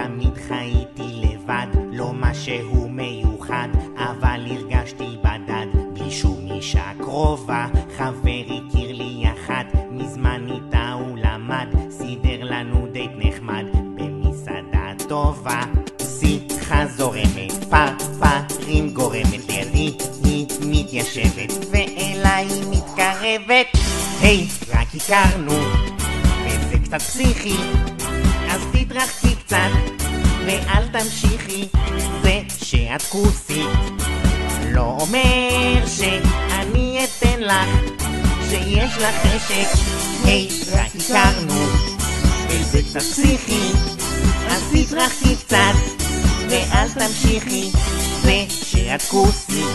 תמיד חייתי לבד, לא משהו מיוחד, אבל הרגשתי בדד, בלי שום אישה קרובה. חבר הכיר לי אחת, מזמן איתה הוא למד, סידר לנו דייט נחמד במסעדה טובה. שיחה זורמת, פרפרים גורמת, לידי היא מתיישבת ואליי מתקרבת. היי, רק הכרנו וזה קצת פסיכי, אז תתרחקי קצת ואל תמשיכי. זה שאת כוסית לא אומר שאני אתן לך שיש לך חשק. היי, רק הכרנו וזה קצת פסיכי, אז תתרחקי קצת ואל תמשיכי. זה שאת כוסית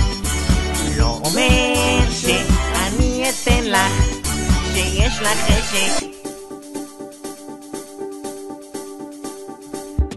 לא אומר שאני אתן לך שיש לך חשק.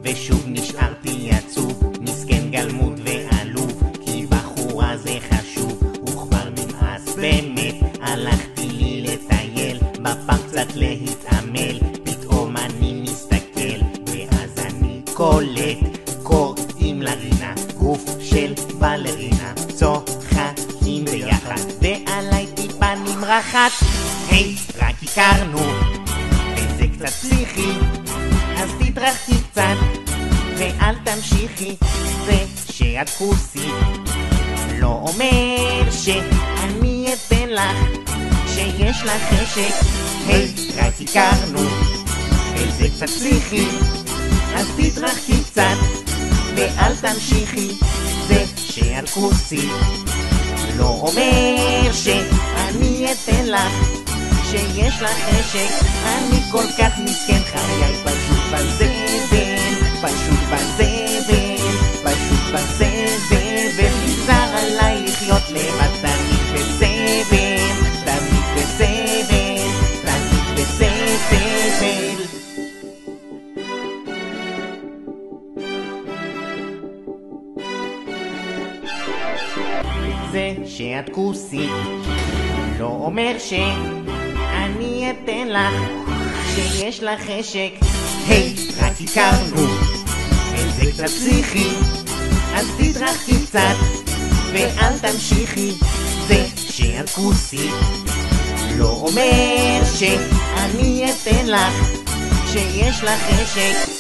ושוב נשארתי עצוב, מסכן גלמוד ועלוב, כי בחורה זה חשוב, וכבר נמאס באמת. הלכתי לי לטייל, בפארק קצת להתעמל, פתאום אני מסתכל ואז אני קולט, קוראים לה רינה, גוף של בלרינה, צוחקים ביחד ועליי טיפה נמרחת. היי, רק הכרנו וזה קצת פסיכי, אז תתרחקי קצת ואל תמשיכי. זה שאת כוסית לא אומר שאני אתן לך שיש לך חשק. היי, רק הכרנו וזה קצת פסיכי, אז תתרחקי קצת ואל תמשיכי. זה שאת כוסית לא אומר שאני אתן לך שיש לך חשק. אני כל כך מסכן, חיי פשוט בזבל, פשוט בזבל, פשוט בזבל. נגזר עליי לחיות לבד, תמיד בזבל, תמיד בזבל, תמיד בזבל. זה שאת כוסית לא אומר שאני אתן לך שיש לך חשק. היי, רק הכרנו וזה קצת פסיכי, אז תתרחקי קצת ואל תמשיכי. זה שאת כוסית לא אומר שאני אתן לך שיש לך חשק.